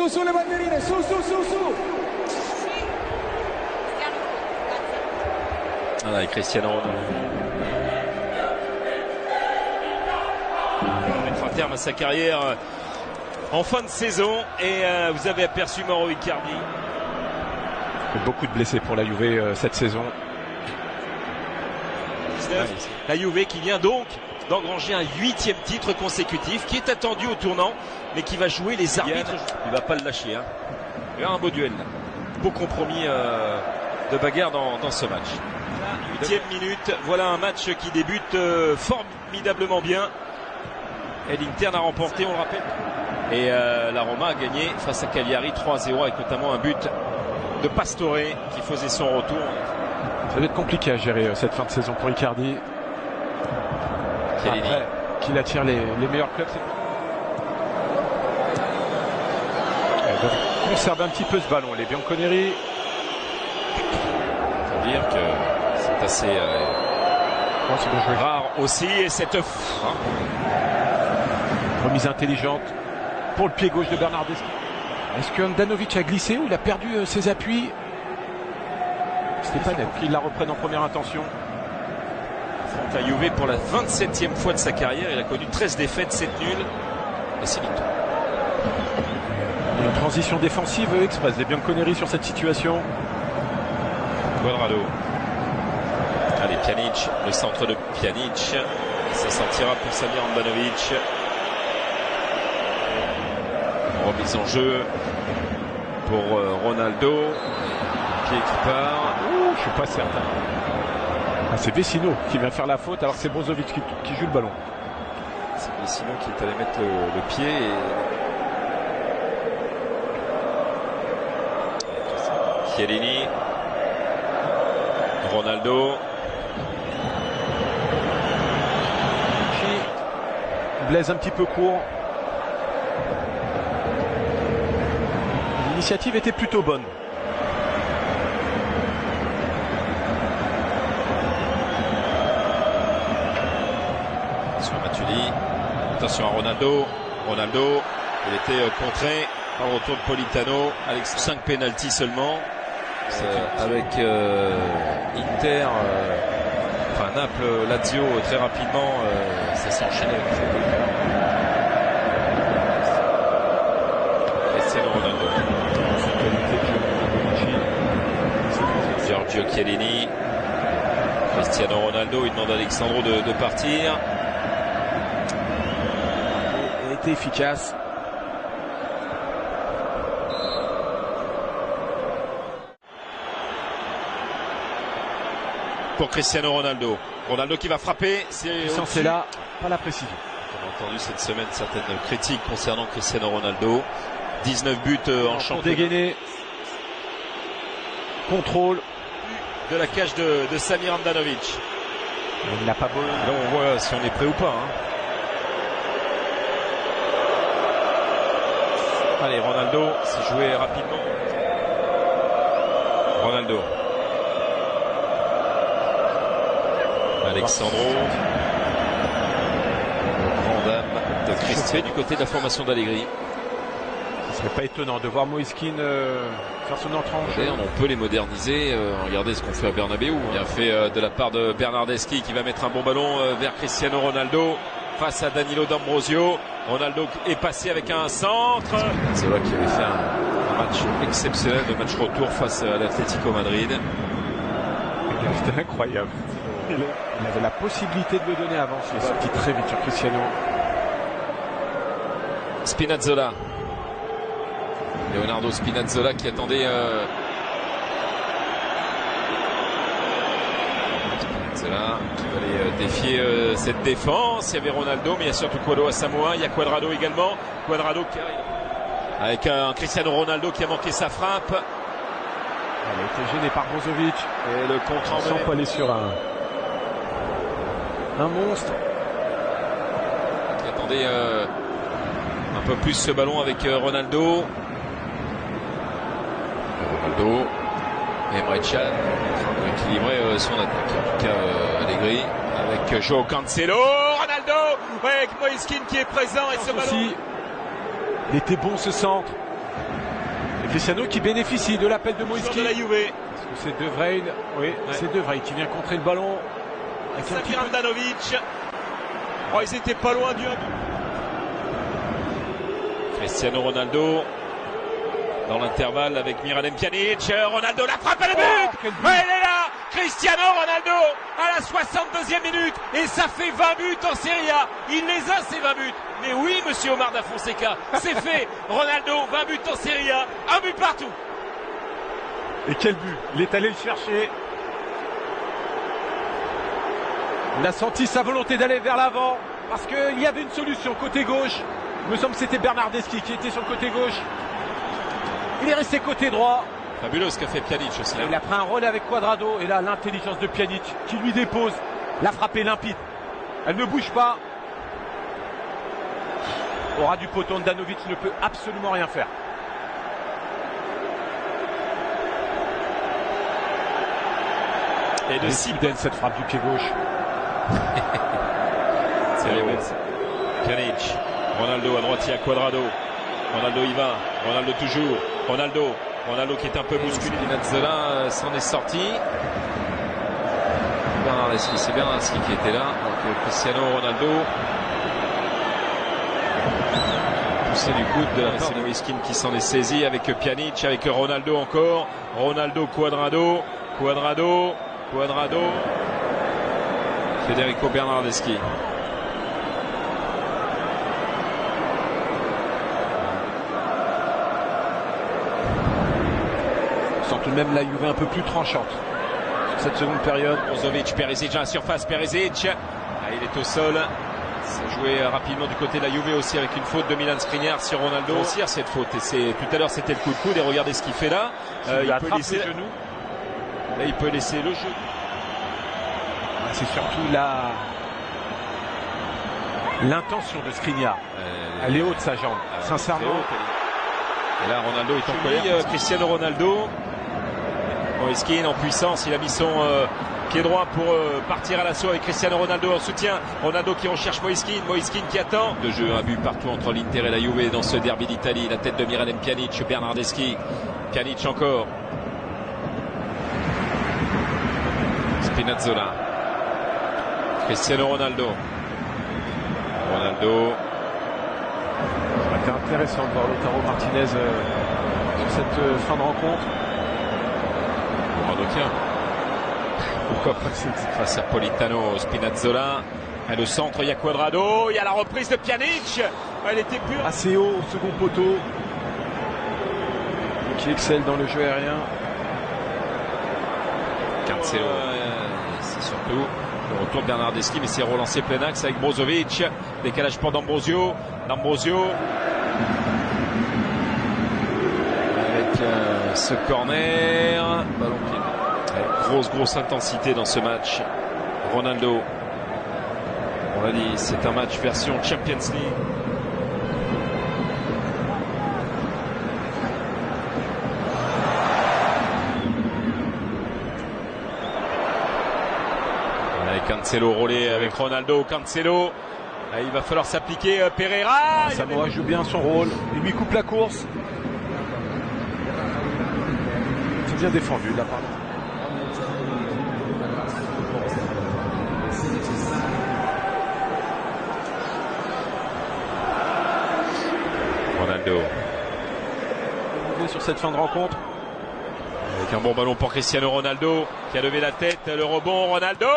su le bandierine, su. Voilà, et Cristiano Ronaldo. On va mettre un terme à sa carrière en fin de saison. Et vous avez aperçu Mauro Icardi. Beaucoup de blessés pour la Juve cette saison. La Juve qui vient donc d'engranger un 8e titre consécutif, qui est attendu au tournant, mais qui va jouer les arbitres. Il va pas le lâcher. Hein. Il y a un beau duel. Beau compromis de bagarre dans ce match. 8e minute, voilà un match qui débute formidablement bien. Et l'Inter a remporté, on le rappelle. Et la Roma a gagné face à Cagliari 3-0, avec notamment un but de Pastore qui faisait son retour. Ça va être compliqué à gérer cette fin de saison pour Icardi. Après, qu'il attire les meilleurs clubs. Ils doivent conserver un petit peu ce ballon, les Bianconeri. Il faut dire que c'est assez rare aussi. Et cette remise intelligente pour le pied gauche de Bernardeschi. Est-ce que Handanovic a glissé ou il a perdu ses appuis? C'était pas net. Il la reprenne en première intention. La Juve pour la 27e fois de sa carrière. Il a connu 13 défaites, 7 nuls et 6 victoires. Une transition défensive express des Bianconeri sur cette situation. Cuadrado. Allez, Pjanic, le centre de Pjanic. Ça sortira pour Samir Handanovic. Remise en jeu pour Ronaldo. Pied qui part. Je suis pas certain. C'est Vecino qui vient faire la faute alors que c'est Brozovic qui joue le ballon. C'est Vecino qui est allé mettre le pied et... Chiellini. Ronaldo. Blaise un petit peu court. L'initiative était plutôt bonne. Attention à Ronaldo. Ronaldo, il était contré par le retour de Politano. Alex, 5 pénaltys seulement. Avec Inter, enfin Naples, Lazio très rapidement, ça s'est enchaîné avec Cristiano Ronaldo. Giorgio Chiellini. Cristiano Ronaldo, il demande à Alexandro de partir. Efficace. Pour Cristiano Ronaldo. Ronaldo qui va frapper. C'est là, pas la précision. On a entendu cette semaine certaines critiques concernant Cristiano Ronaldo. 19 buts en championnat. Dégainé. Contrôle. De la cage de Samir Handanovic. Il n'a pas beau. Là on voit si on est prêt ou pas. Hein. Allez, Ronaldo, c'est joué rapidement. Ronaldo. Alexandro. Grand dame de Cristiano du côté de la formation d'Allegri. Ce serait pas étonnant de voir Moïskine faire son entrée en jeu. On peut les moderniser. Regardez ce qu'on fait à Bernabéu. Bien fait de la part de Bernardeschi qui va mettre un bon ballon vers Cristiano Ronaldo face à Danilo D'Ambrosio. Ronaldo est passé avec un centre. C'est là qu'il avait fait un match exceptionnel, de match retour face à l'Atlético Madrid. C'était incroyable. Il avait la possibilité de le donner avant. Il est sorti très vite sur Cristiano. Spinazzola. Leonardo Spinazzola qui attendait Spinazzola qui va aller défier cette défense. Il y avait Ronaldo, mais il y a surtout Quado Asamoah. Il y a Cuadrado également. Cuadrado qui arrive avec un Cristiano Ronaldo qui a manqué sa frappe. Elle a été gênée par Brozovic. Et le contre en sans aller sur un monstre qui attendait un peu plus ce ballon avec Ronaldo. Ronaldo, Emre Can pour équilibrer son attaque. En tout cas, Allegri avec Joao Cancelo. Ronaldo, ouais, avec Moïskine qui est présent et ce ballon. Il était bon ce centre. Et Cristiano qui bénéficie de l'appel de Moïskine. De la Juve. C'est De Vrij, oui, c'est De Vrij qui vient contrer le ballon. Samir Handanovic. Oh, ils étaient pas loin du Cristiano Ronaldo dans l'intervalle avec Miralem Pjanic. Ronaldo la frappe à la but. Elle est là. Cristiano Ronaldo à la 62e minute. Et ça fait 20 buts en Serie A. Il les a ces 20 buts. Mais oui, monsieur Omar Da Fonseca, c'est fait. Ronaldo, 20 buts en Serie A. Un but partout. Et quel but! Il est allé le chercher. Il a senti sa volonté d'aller vers l'avant parce qu'il y avait une solution côté gauche. Il me semble que c'était Bernardeschi qui était sur le côté gauche. Il est resté côté droit. Fabuleux ce qu'a fait Pjanic aussi. Il a pris un relais avec Cuadrado. Et là, l'intelligence de Pjanic qui lui dépose. La frappe est limpide. Elle ne bouge pas. Au ras du poteau, Handanovic ne peut absolument rien faire. Et de soudaine cette frappe du pied gauche. C'est Pjanic. Ronaldo à droite, il y a Cuadrado. Ronaldo y va. Ronaldo toujours. Ronaldo qui est un peu bousculé. Spinazzola s'en est sorti. Bernardeschi, c'est Bernardeschi qui était là. Donc Cristiano Ronaldo. Poussé du coude de la part de Moïskine qui s'en est saisi avec Pjanic, avec Ronaldo encore. Ronaldo, Cuadrado. Federico Bernardeschi. On sent tout de même la Juve un peu plus tranchante sur cette seconde période. Brozovic, Perisic à la surface, Perisic. Ah, il est au sol. Ça jouait rapidement du côté de la Juve aussi avec une faute de Milan Skriniar sur Ronaldo. Aussi cette faute. Et tout à l'heure c'était le coup de coude et regardez ce qu'il fait là. Il peut laisser le genou. Là, il peut laisser le jeu. C'est surtout l'intention de Skriniar. Elle est haute sa jambe, sincèrement. Et là, Ronaldo est en colère. Cristiano Ronaldo. Moïskine en puissance. Il a mis son pied droit pour partir à l'assaut avec Cristiano Ronaldo en soutien. Ronaldo qui recherche Moïskine. Moïskine qui attend. De jeu, un but partout entre l'Inter et la Juve dans ce derby d'Italie. La tête de Miralem Pjanic, Bernardeschi. Pjanic encore. Spinazzola. Cristiano Ronaldo. Ça va être intéressant de voir Lautaro Martinez sur cette fin de rencontre. Pourquoi pas face à Politano, Spinazzola. Et le centre, il y a Cuadrado. Il y a la reprise de Pjanic. Elle était pure. Assez haut au second poteau. Qui excelle dans le jeu aérien. Cancelo. C'est surtout le retour de Bernardeschi, mais c'est relancé plein axe avec Brozovic. Décalage pour D'Ambrosio. Avec ce corner. Ballon pied. Grosse intensité dans ce match. Ronaldo. On l'a dit, c'est un match version Champions League. Cancelo roulé avec Ronaldo. Cancelo, il va falloir s'appliquer. Pereira. Samoa joue bien son rôle. Il lui coupe la course. C'est bien défendu de la part. Ronaldo. Sur cette fin de rencontre. Avec un bon ballon pour Cristiano Ronaldo qui a levé la tête. Le rebond, Ronaldo.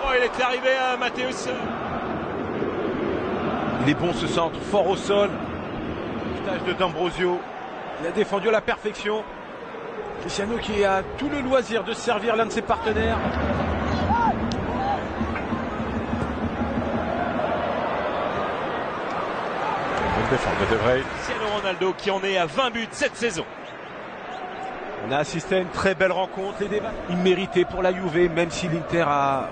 Oh, il est arrivé à Matthäus. Il est bon ce centre, fort au sol. Tâche de D'Ambrosio. Il a défendu à la perfection. Cristiano qui a tout le loisir de servir l'un de ses partenaires. Bonne défense de De Vrij. Cristiano Ronaldo qui en est à 20 buts cette saison. On a assisté à une très belle rencontre. Les débats immérités pour la Juve, même si l'Inter a